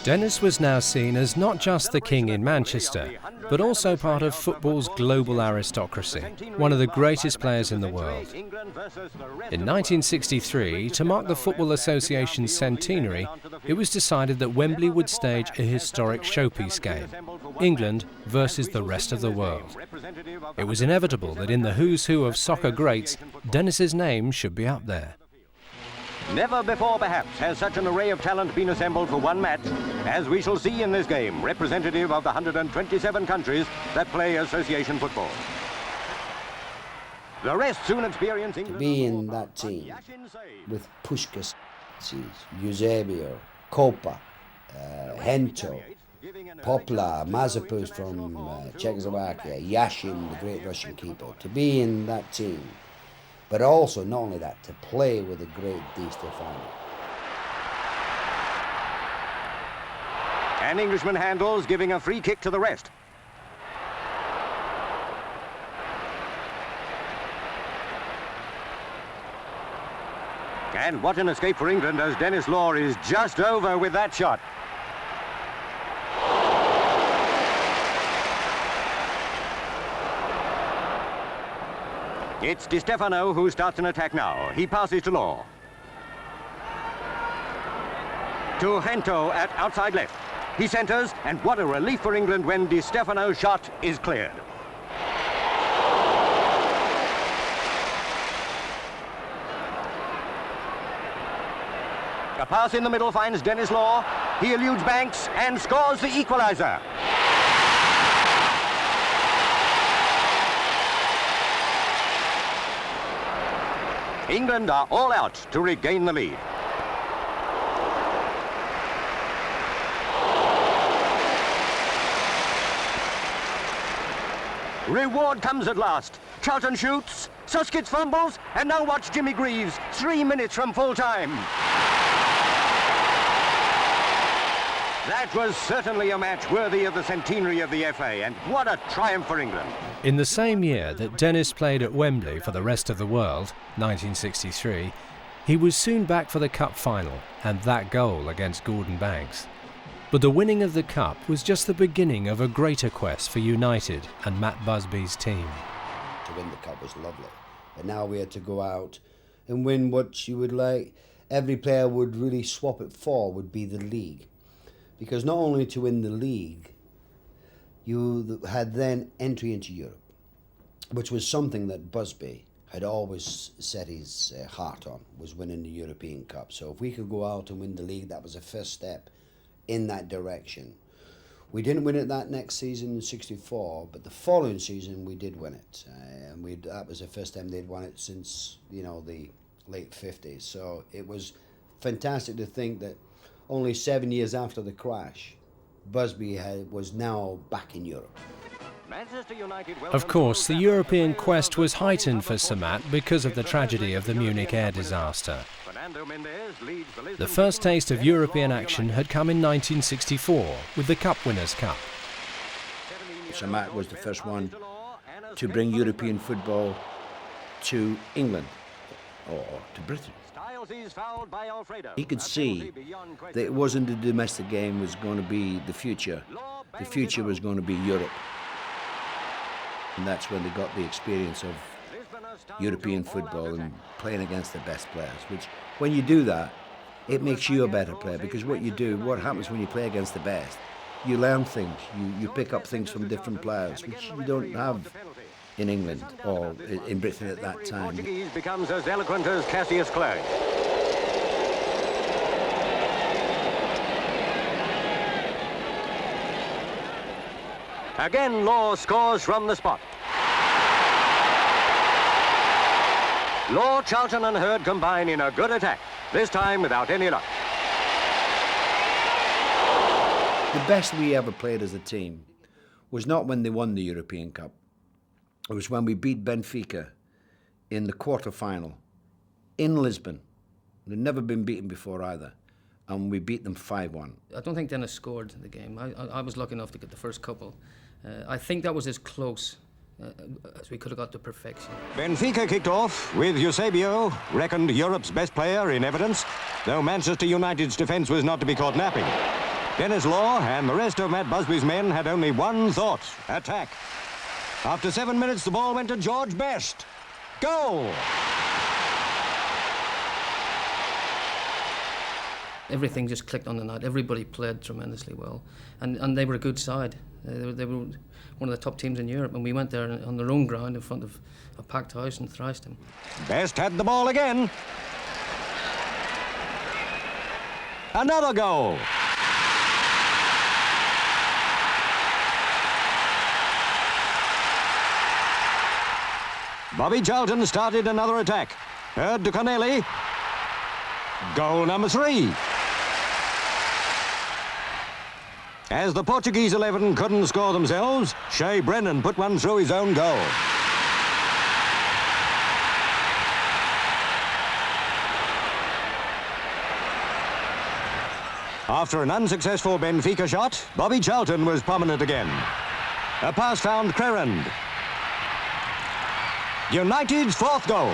Denis was now seen as not just the king in Manchester, but also part of football's global aristocracy, one of the greatest players in the world. In 1963, to mark the Football Association's centenary, it was decided that Wembley would stage a historic showpiece game, England versus the rest of the world. It was inevitable that in the who's who of soccer greats, Denis's name should be up there. Never before, perhaps, has such an array of talent been assembled for one match, as we shall see in this game, representative of the 127 countries that play association football. The rest soon experience England. To be in that team with Puskás, Eusebio, Kopa, Hento, Poplar, Mazepus from Czechoslovakia, Yashin, the great Russian keeper, to be in that team. But also, not only that, to play with the great Di Stefano. An Englishman handles, giving a free kick to the rest. And what an escape for England, as Denis Law is just over with that shot. It's Di Stefano who starts an attack now. He passes to Law. To Hento at outside left. He centres, and what a relief for England when Di Stefano's shot is cleared. A pass in the middle finds Denis Law. He eludes Banks and scores the equaliser. England are all out to regain the lead. Reward comes at last. Charlton shoots, Suskits fumbles, and now watch Jimmy Greaves, 3 minutes from full time. That was certainly a match worthy of the centenary of the FA, and what a triumph for England. In the same year that Denis played at Wembley for the rest of the world, 1963, he was soon back for the Cup final and that goal against Gordon Banks. But the winning of the Cup was just the beginning of a greater quest for United and Matt Busby's team. To win the Cup was lovely, but now we had to go out and win what you would like. Every player would really swap it for would be the league. Because not only to win the league, you had then entry into Europe, which was something that Busby had always set his heart on, was winning the European Cup. So if we could go out and win the league, that was a first step in that direction. We didn't win it that next season in '64, but the following season we did win it. And that was the first time they'd won it since, the late 50s. So it was fantastic to think that only 7 years after the crash, Busby was now back in Europe. Of course, the European quest was heightened for Sir Matt because of the tragedy of the Munich air disaster. The first taste of European action had come in 1964 with the Cup Winners' Cup. Sir Matt was the first one to bring European football to England, or to Britain. He could see that it wasn't the domestic game was going to be the future. The future was going to be Europe. And that's when they got the experience of European football and playing against the best players, which when you do that, it makes you a better player, because what happens when you play against the best, you learn things, you pick up things from different players, which you don't have in England or in Britain at that time. Portuguese becomes as eloquent as Cassius Clay. Again, Law scores from the spot. Law, Charlton and Hurd combine in a good attack, this time without any luck. The best we ever played as a team was not when they won the European Cup. It was when we beat Benfica in the quarter-final in Lisbon. They'd never been beaten before either, and we beat them 5-1. I don't think Denis scored the game. I was lucky enough to get the first couple. I think that was as close as we could have got to perfection. Benfica kicked off with Eusebio, reckoned Europe's best player in evidence, though Manchester United's defence was not to be caught napping. Denis Law and the rest of Matt Busby's men had only one thought: attack. After 7 minutes, the ball went to George Best. Goal! Everything just clicked on the night. Everybody played tremendously well, and they were a good side. They were one of the top teams in Europe, and we went there on their own ground in front of a packed house and thrashed them. Best had the ball again. Another goal. Bobby Charlton started another attack. Heard to Connelly. Goal number 3. As the Portuguese 11 couldn't score themselves, Shea Brennan put one through his own goal. After an unsuccessful Benfica shot, Bobby Charlton was prominent again. A pass found Crerand. United's 4th goal.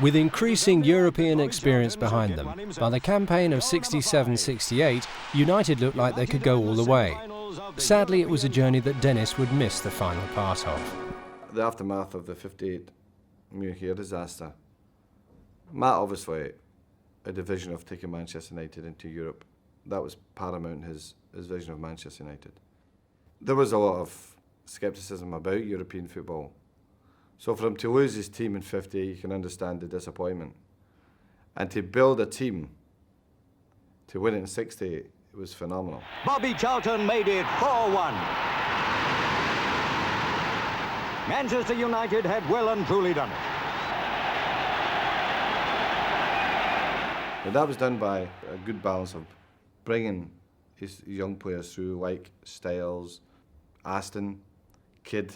With increasing European experience behind them, by the campaign of 67-68, United looked like they could go all the way. Sadly, it was a journey that Denis would miss the final part of. The aftermath of the 58 Munich air disaster, Matt obviously a division of taking Manchester United into Europe. That was paramount in his vision of Manchester United. There was a lot of scepticism about European football. So for him to lose his team in 58, you can understand the disappointment. And to build a team, to win it in 60, it was phenomenal. Bobby Charlton made it 4-1. Manchester United had well and truly done it. But that was done by a good balance of bringing his young players through, like Styles, Aston, Kidd,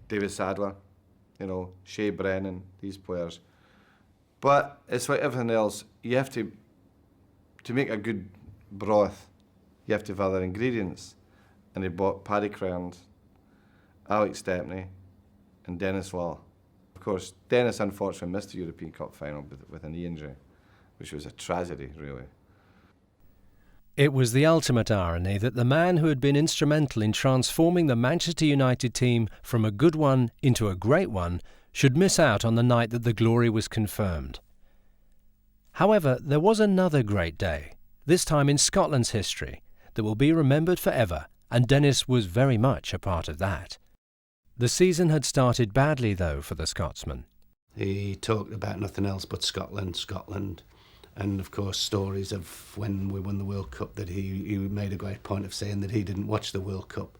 David Sadler, you know, Shea Brennan, these players. But it's like everything else, you have to make a good broth, you have to have other ingredients. And they bought Paddy Crerand, Alex Stepney, and Denis Law. Of course, Denis unfortunately missed the European Cup final with a knee injury, which was a tragedy, really. It was the ultimate irony that the man who had been instrumental in transforming the Manchester United team from a good one into a great one should miss out on the night that the glory was confirmed. However, there was another great day, this time in Scotland's history, that will be remembered forever, and Denis was very much a part of that. The season had started badly, though, for the Scotsman. He talked about nothing else but Scotland, Scotland. And, of course, stories of when we won the World Cup that he made a great point of saying that he didn't watch the World Cup.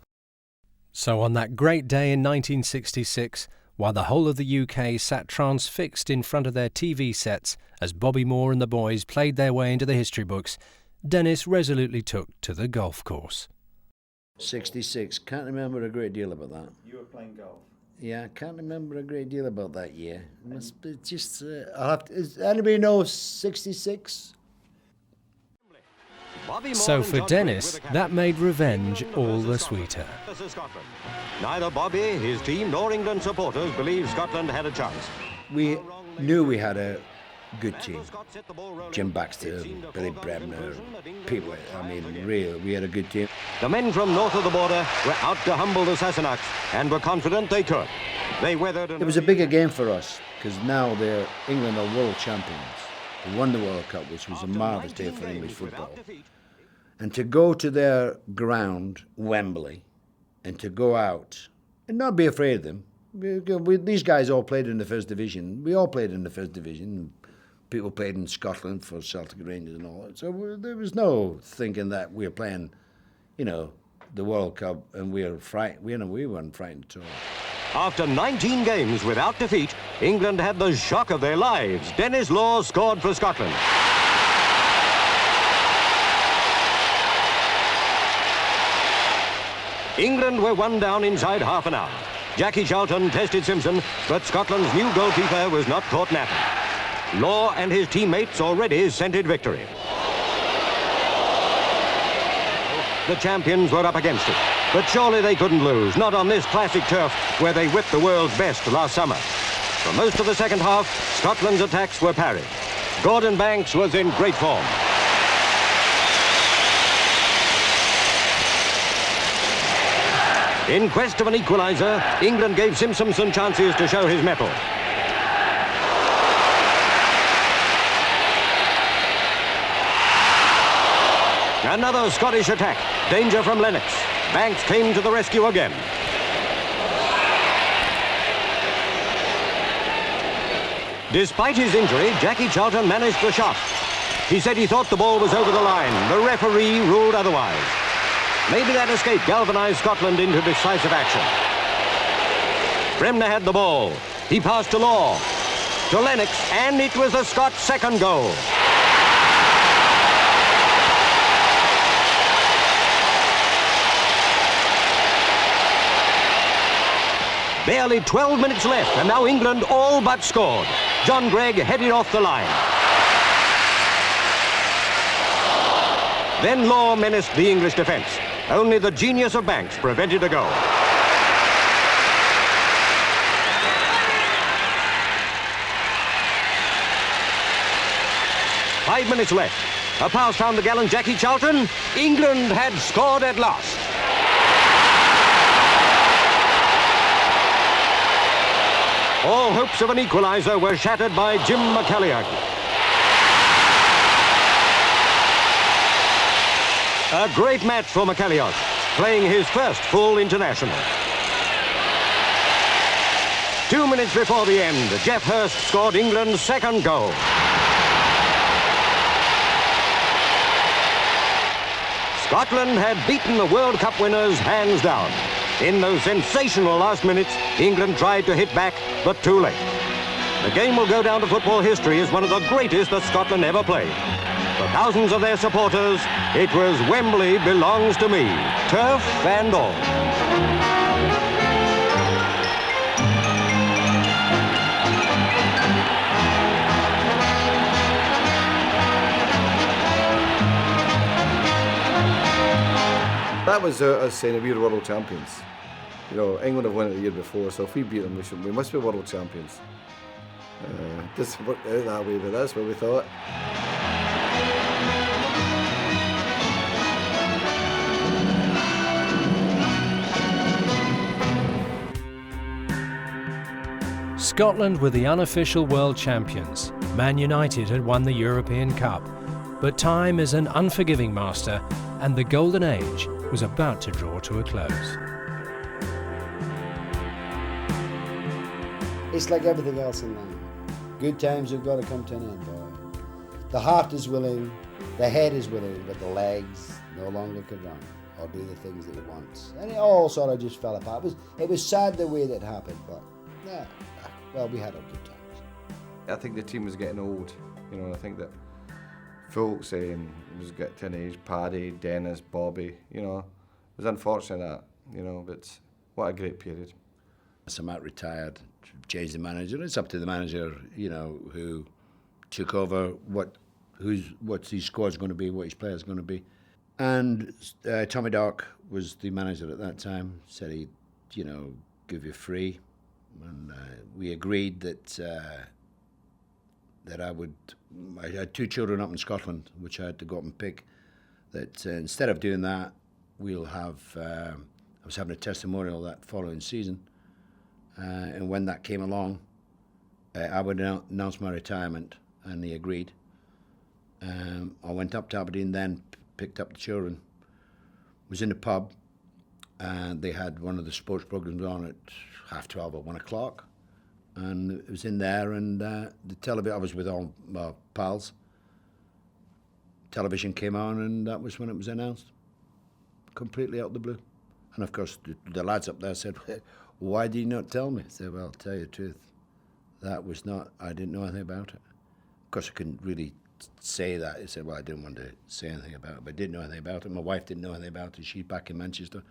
So on that great day in 1966, while the whole of the UK sat transfixed in front of their TV sets as Bobby Moore and the boys played their way into the history books, Denis resolutely took to the golf course. 66, can't remember a great deal about that. You were playing golf? Yeah, I can't remember a great deal about that year. It must be just, I'll have to, does anybody know 66? So for Denis, that made revenge all the sweeter. Neither Bobby, his team, nor England supporters believed Scotland had a chance. We knew we had a good team. Jim Bextor, Billy Bremner, people, I mean, really, we had a good team. The men from north of the border were out to humble the Sassenachs and were confident they could. They weathered... It was a bigger game for us, because now England are world champions. They won the World Cup, which was a marvellous day for English football. And to go to their ground, Wembley, and to go out and not be afraid of them. These guys all played in the First Division. We all played in the First Division. People played in Scotland for Celtic Rangers and all that. So there was no thinking that we were playing, you know, the World Cup and we were frightened. We weren't frightened at all. After 19 games without defeat, England had the shock of their lives. Denis Law scored for Scotland. England were one down inside half an hour. Jackie Charlton tested Simpson, but Scotland's new goalkeeper was not caught napping. Law and his teammates already scented victory. The champions were up against it, but surely they couldn't lose, not on this classic turf where they whipped the world's best last summer. For most of the second half, Scotland's attacks were parried. Gordon Banks was in great form. In quest of an equaliser, England gave Simpson some chances to show his mettle. Another Scottish attack. Danger from Lennox. Banks came to the rescue again. Despite his injury, Jackie Charlton managed the shot. He said he thought the ball was over the line. The referee ruled otherwise. Maybe that escape galvanised Scotland into decisive action. Bremner had the ball. He passed to Law, to Lennox, and it was the Scots' second goal. Barely 12 minutes left, and now England all but scored. John Gregg headed off the line. Then Law menaced the English defence. Only the genius of Banks prevented a goal. Five minutes left. A pass found the gallant Jackie Charlton. England had scored at last. All hopes of an equaliser were shattered by Jim McCalliagh. A great match for McCalliagh, playing his first full international. 2 minutes before the end, Geoff Hurst scored England's second goal. Scotland had beaten the World Cup winners hands down. In those sensational last minutes, England tried to hit back, but too late. The game will go down to football history as one of the greatest that Scotland ever played. For thousands of their supporters, it was Wembley belongs to me, turf and all. That was us saying that we were world champions. You know, England have won it the year before, so if we beat them, we must be world champions. This worked out that way, but that's what we thought. Scotland were the unofficial world champions. Man United had won the European Cup. But time is an unforgiving master, and the golden age was about to draw to a close. It's like everything else in life. Good times have got to come to an end, boy. The heart is willing, the head is willing, but the legs no longer could run or do the things that it wants. And it all sort of just fell apart. It was sad the way that happened, but yeah, well, we had our good times. I think the team was getting old. You know, I think that folks saying it was getting to an age, Paddy, Denis, Bobby, you know, it was unfortunate that, you know, but what a great period. Matt retired, changed the manager. It's up to the manager, you know, who took over what his squad's going to be, what his players going to be. And Tommy Dark was the manager at that time. Said he'd, you know, give you free, and we agreed that I had 2 children up in Scotland, which I had to go up and pick. That instead of doing that, we'll have. I was having a testimonial that following season. And when that came along, I would announce my retirement, and he agreed. I went up to Aberdeen then, picked up the children, was in the pub, and they had one of the sports programmes on at 12:30 or 1 o'clock, and it was in there, and the television, I was with all my pals, television came on, and that was when it was announced, completely out of the blue. And of course, the lads up there said, "Why did you not tell me?" I said, "Well, I'll tell you the truth. That was not, I didn't know anything about it." Of course, I couldn't really say that. I said, "Well, I didn't want to say anything about it," but I didn't know anything about it. My wife didn't know anything about it. She's back in Manchester.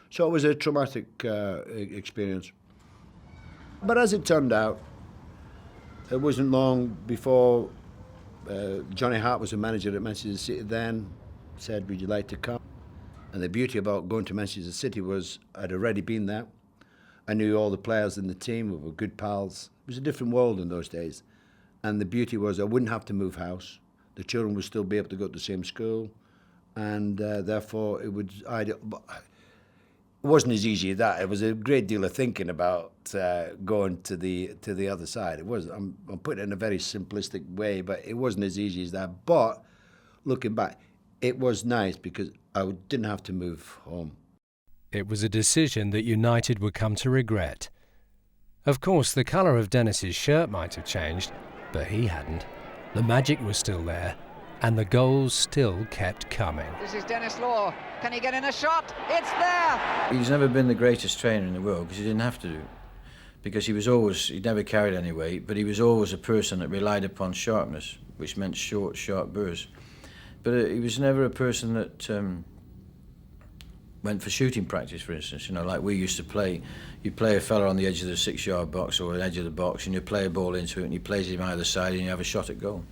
So it was a traumatic experience. But as it turned out, it wasn't long before Johnny Hart was a manager at Manchester City then, said, "Would you like to come?" And the beauty about going to Manchester City was I'd already been there. I knew all the players in the team. We were good pals. was a different world in those days. And the beauty was I wouldn't have to move house. The children would still be able to go to the same school. And therefore, it wasn't as easy as that. It was a great deal of thinking about going to the other side. It was. I'm putting it in a very simplistic way, but it wasn't as easy as that. But looking back, it was nice because I didn't have to move home. It was a decision that United would come to regret. Of course, the colour of Denis's shirt might have changed, but he hadn't. The magic was still there, and the goals still kept coming. This is Denis Law. Can he get in a shot? It's there! He's never been the greatest trainer in the world because he didn't have to do. Because he never carried any weight, but he was always a person that relied upon sharpness, which meant short, sharp bursts. But he was never a person that went for shooting practice, for instance. You know, like we used to play. You play a fella on the edge of the 6-yard box or the edge of the box, and you play a ball into it, and he plays him either side, and you have a shot at goal.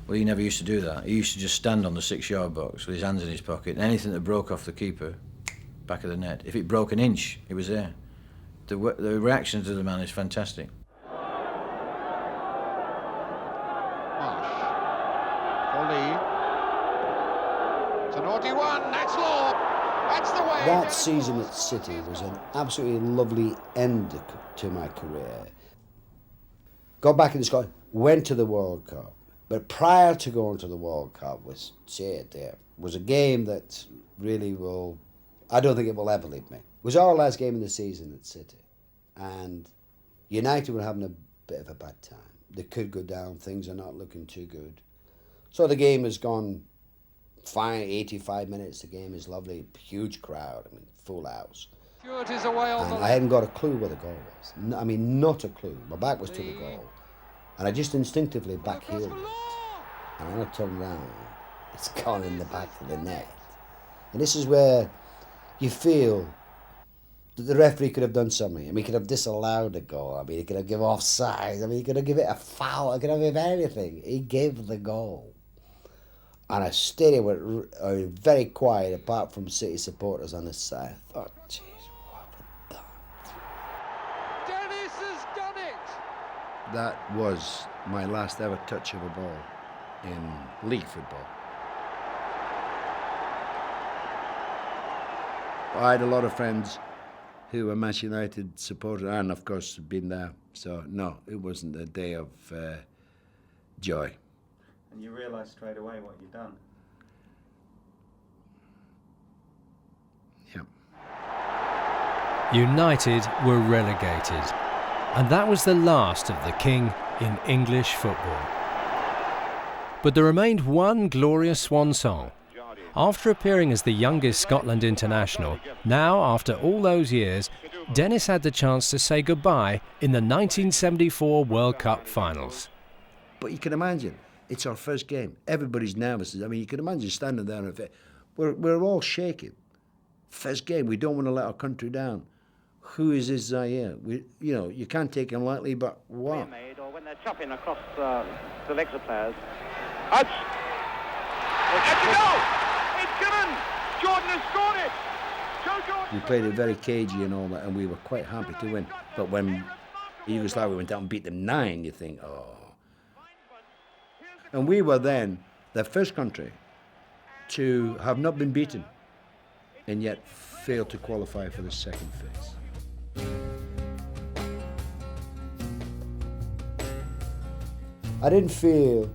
Well, he never used to do that. He used to just stand on the 6-yard box with his hands in his pocket, and anything that broke off the keeper, back of the net. If it broke an inch, it was there. The reaction to the man is fantastic. It's a naughty one. That's Law. That's the way. That season at City was an absolutely lovely end to my career. Got back into Scotland, went to the World Cup. But prior to going to the World Cup, was a game that really I don't think it will ever leave me. It was our last game of the season at City. And United were having a bit of a bad time. They could go down, things are not looking too good. So the game has gone fine, 85 minutes, the game is lovely, huge crowd, full house. Stewart is away on and I hadn't got a clue where the goal was. Not a clue. My back was to the goal. And I just instinctively backheeled it. And when I turned around, it's gone in the back of the net. And this is where you feel that the referee could have done something. He could have disallowed a goal. He could have given offside. He could have given it a foul. He could have given anything. He gave the goal. And a stadium went very quiet, apart from City supporters on this side. I thought, jeez, what have I done? Denis has done it! That was my last ever touch of a ball in league football. I had a lot of friends who were Manchester United supporters and, of course, been there. So, no, it wasn't a day of joy. And you realised straight away what you'd done? Yeah. United were relegated, and that was the last of the King in English football. But there remained one glorious swan song. After appearing as the youngest Scotland international, now after all those years, Denis had the chance to say goodbye in the 1974 World Cup finals. But you can imagine, it's our first game. Everybody's nervous. You can imagine standing there and we're all shaking. First game, we don't want to let our country down. Who is this Zaire? You can't take him lightly, but what? Or when they're chopping across the legs of players. It's a goal! It's given! Jordan has scored it! Joe Jordan! We played it very cagey and all that, and we were quite happy to win. But when Yugoslavia went down and beat them 9, you think, oh. And we were then the first country to have not been beaten and yet fail to qualify for the second phase. I didn't feel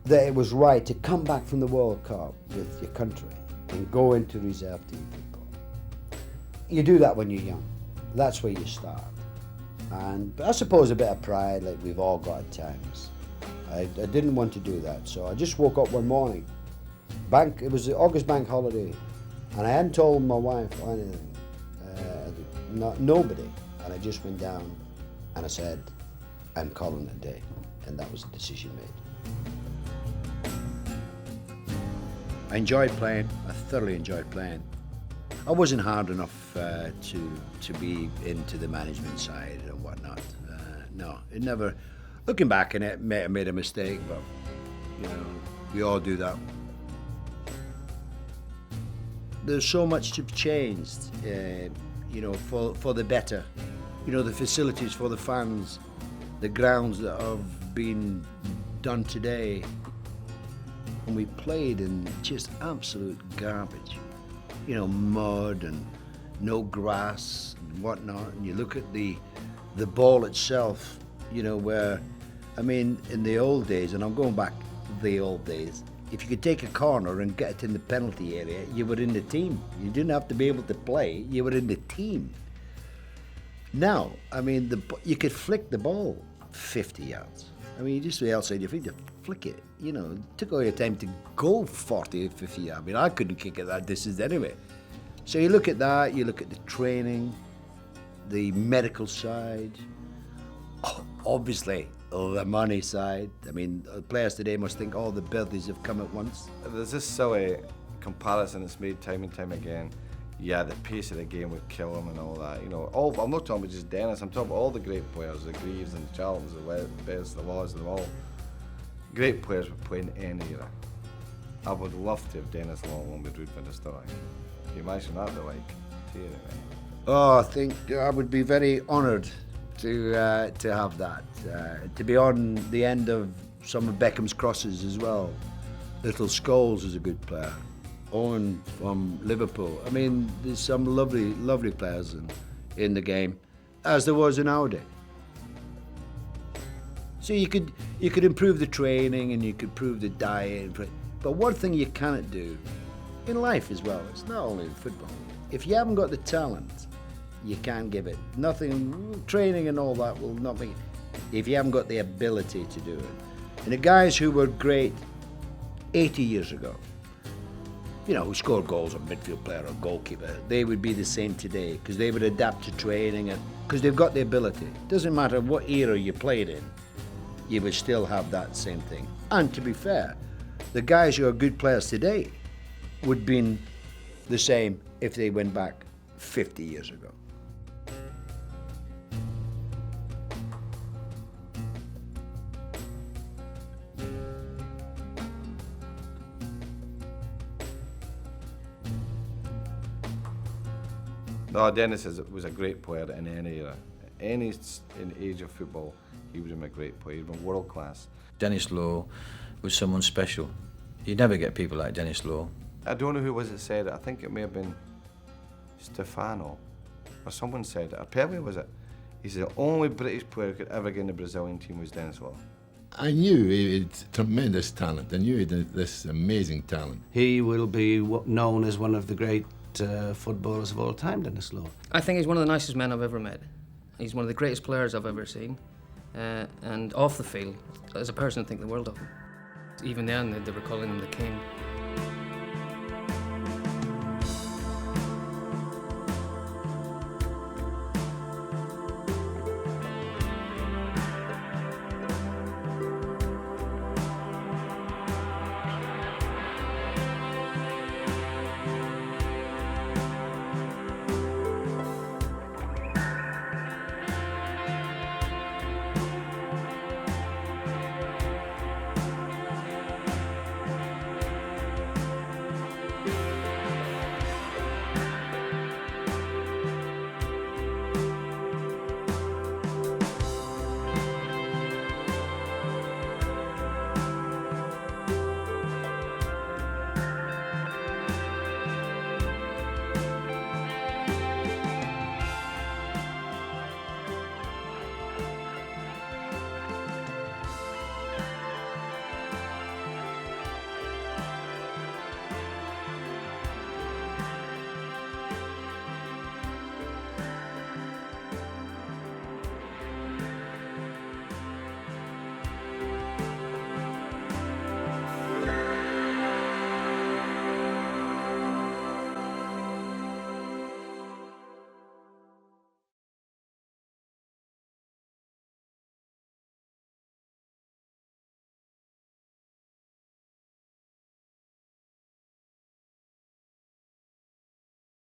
that it was right to come back from the World Cup with your country and go into reserve team football. You do that when you're young. That's where you start. And I suppose a bit of pride, like we've all got at times. I didn't want to do that, so I just woke up one morning. It was the August bank holiday, and I hadn't told my wife or anything, nobody. And I just went down and I said, I'm calling it a day. And that was the decision made. I enjoyed playing. I thoroughly enjoyed playing. I wasn't hard enough to be into the management side and whatnot. No, it never. Looking back on it, may have made a mistake, but we all do that. There's so much to be changed, for the better You know, the facilities for the fans, the grounds that have been done today. And we played in just absolute garbage. You know, mud and no grass and whatnot. And you look at the ball itself, you know, where, I mean, in the old days, and I'm going back the old days, if you could take a corner and get it in the penalty area, you were in the team. You didn't have to be able to play, you were in the team. Now, I mean, you could flick the ball 50 yards. I mean, you just the outside your feet to flick it. You know, it took all your time to go 40 or 50 yards. I mean, I couldn't kick it that distance anyway. So you look at that, you look at the training, the medical side, obviously the money side. I mean, players today must think all the birthdays have come at once. There's this silly comparison that's made time and time again. Yeah, the pace of the game would kill them and all that. You know, I'm not talking about just Denis. I'm talking about all the great players, the Greaves and Charltons, the Bextor, the Laws, them all. Great players would play in any era. I would love to have Denis Law along with Ruud van der Stor. Can you imagine that be like? Oh, I think I would be very honoured to have that. To be on the end of some of Beckham's crosses as well. Little Scholes is a good player. Owen from Liverpool. I mean, there's some lovely, lovely players in the game, as there was in our day. So you could improve the training and you could improve the diet, but one thing you cannot do in life as well, it's not only in football. If you haven't got the talent, you can't give it. Nothing, training and all that will not make it, if you haven't got the ability to do it. And the guys who were great 80 years ago, you know, who scored goals, a midfield player or goalkeeper, they would be the same today because they would adapt to training and because they've got the ability. It doesn't matter what era you played in, you would still have that same thing. And to be fair, the guys who are good players today would have been the same if they went back 50 years ago. No, Denis was a great player in any era. Any age of football, he would have been a great player. He would have been world class. Denis Law was someone special. You'd never get people like Denis Law. I don't know who was it said it. I think it may have been Stefano, or someone said it. Or Pele was it? He said the only British player who could ever get in the Brazilian team was Denis Law. I knew he had tremendous talent. I knew he had this amazing talent. He will be known as one of the great footballers of all time, Denis Law. I think he's one of the nicest men I've ever met. He's one of the greatest players I've ever seen. And off the field, as a person, I think the world of him. Even then, they were calling him the king.